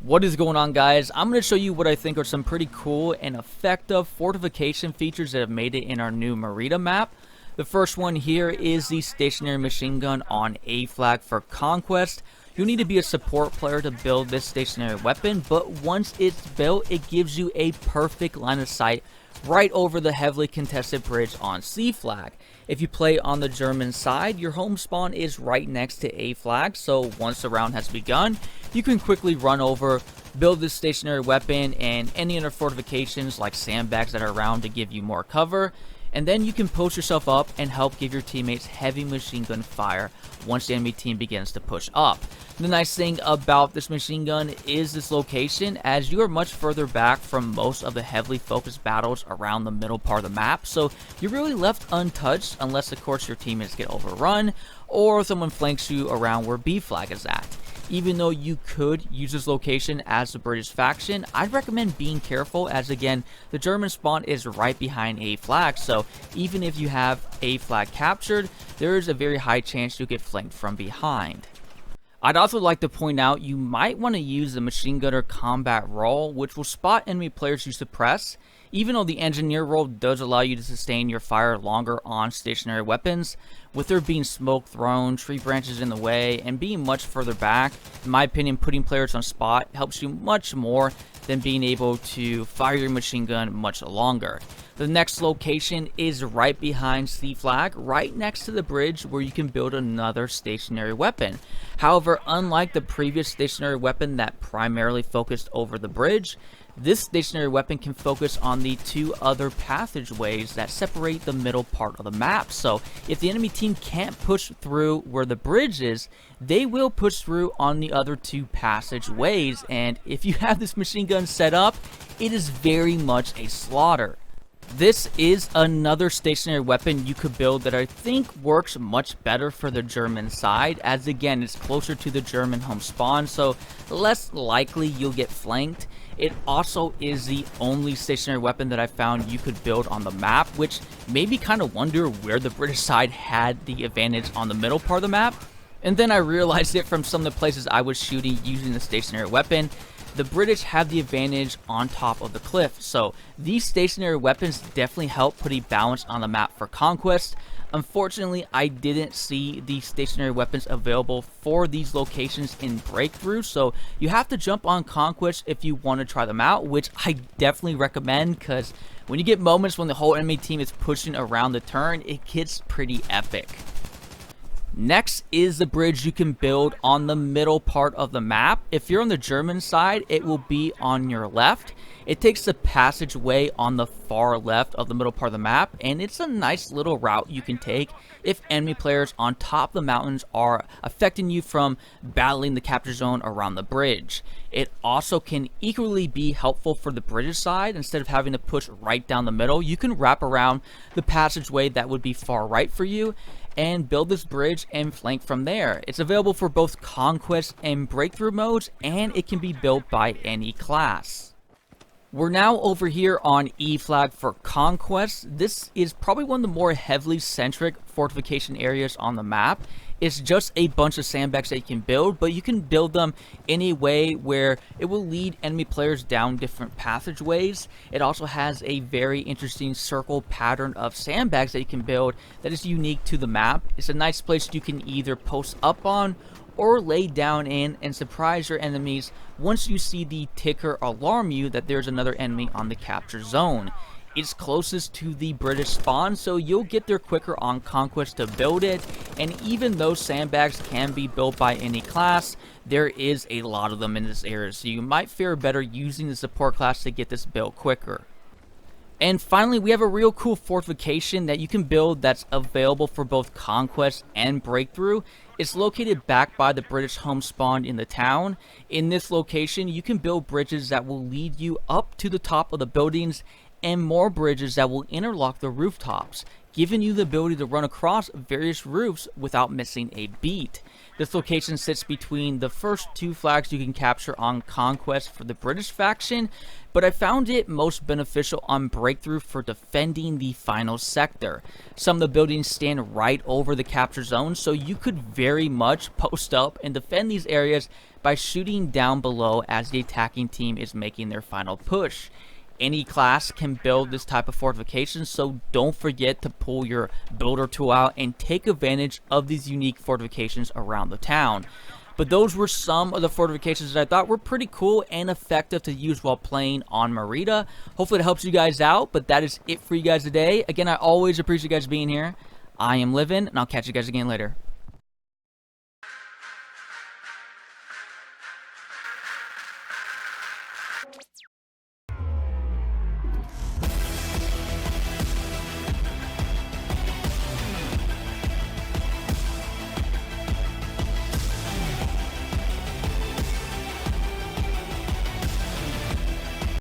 What is going on, guys? I'm going to show you what I think are some pretty cool and effective fortification features that have made it in our new Marita map. The first one here is the stationary machine gun on A flag for Conquest. You'll need to be a support player to build this stationary weapon, but once it's built, it gives you a perfect line of sight right over the heavily contested bridge on C flag. If you play on the German side, your home spawn is right next to A flag, so once the round has begun, you can quickly run over, build this stationary weapon and any other fortifications like sandbags that are around to give you more cover, and then you can post yourself up and help give your teammates heavy machine gun fire once the enemy team begins to push up. The nice thing about this machine gun is this location, as you are much further back from most of the heavily focused battles around the middle part of the map, so you're really left untouched unless of course your teammates get overrun or someone flanks you around where B flag is at. Even though you could use this location as the British faction, I'd recommend being careful, as again, the German spawn is right behind A flag, so even if you have A flag captured, there is a very high chance you'll get flanked from behind. I'd also like to point out you might want to use the machine gunner combat role, which will spot enemy players you suppress. Even though the engineer role does allow you to sustain your fire longer on stationary weapons, with there being smoke thrown, tree branches in the way, and being much further back, in my opinion, putting players on spot helps you much more than being able to fire your machine gun much longer. The next location is right behind C flag, right next to the bridge where you can build another stationary weapon. However, unlike the previous stationary weapon that primarily focused over the bridge, this stationary weapon can focus on the two other passageways that separate the middle part of the map. So if the enemy team can't push through where the bridge is, they will push through on the other two passageways, and if you have this machine gun set up, it is very much a slaughter. This is another stationary weapon you could build that I think works much better for the German side, as again it's closer to the German home spawn, so less likely you'll get flanked. It also is the only stationary weapon that I found you could build on the map, which made me kind of wonder where the British side had the advantage on the middle part of the map. And then I realized it from some of the places I was shooting using the stationary weapon. The British have the advantage on top of the cliff, so these stationary weapons definitely help put a balance on the map for Conquest. Unfortunately, I didn't see the stationary weapons available for these locations in Breakthrough, so you have to jump on Conquest if you want to try them out, which I definitely recommend, because when you get moments when the whole enemy team is pushing around the turn, it gets pretty epic. Next is the bridge you can build on the middle part of the map. If you're on the German side, it will be on your left. It takes the passageway on the far left of the middle part of the map, and it's a nice little route you can take if enemy players on top of the mountains are affecting you from battling the capture zone around the bridge. It also can equally be helpful for the British side. Instead of having to push right down the middle, you can wrap around the passageway that would be far right for you and build this bridge and flank from there. It's available for both Conquest and Breakthrough modes, and it can be built by any class. We're now over here on E flag for Conquest. This is probably one of the more heavily centric fortification areas on the map. It's just a bunch of sandbags that you can build, but you can build them in a way where it will lead enemy players down different passageways. It also has a very interesting circle pattern of sandbags that you can build that is unique to the map. It's a nice place you can either post up on or lay down in and surprise your enemies once you see the ticker alarm you that there's another enemy on the capture zone. It's closest to the British spawn, so you'll get there quicker on Conquest to build it, and even though sandbags can be built by any class, there is a lot of them in this area, so you might fare better using the support class to get this built quicker. And finally, we have a real cool fortification that you can build that's available for both Conquest and Breakthrough. It's located back by the British home spawn in the town. In this location, you can build bridges that will lead you up to the top of the buildings and more bridges that will interlock the rooftops, giving you the ability to run across various roofs without missing a beat. This location sits between the first 2 flags you can capture on Conquest for the British faction, but I found it most beneficial on Breakthrough for defending the final sector. Some of the buildings stand right over the capture zone, so you could very much post up and defend these areas by shooting down below as the attacking team is making their final push. Any class can build this type of fortification, so don't forget to pull your builder tool out and take advantage of these unique fortifications around the town. But those were some of the fortifications that I thought were pretty cool and effective to use while playing on Marita. Hopefully it helps you guys out, but that is it for you guys today. Again, I always appreciate you guys being here. I am Livin', and I'll catch you guys again later.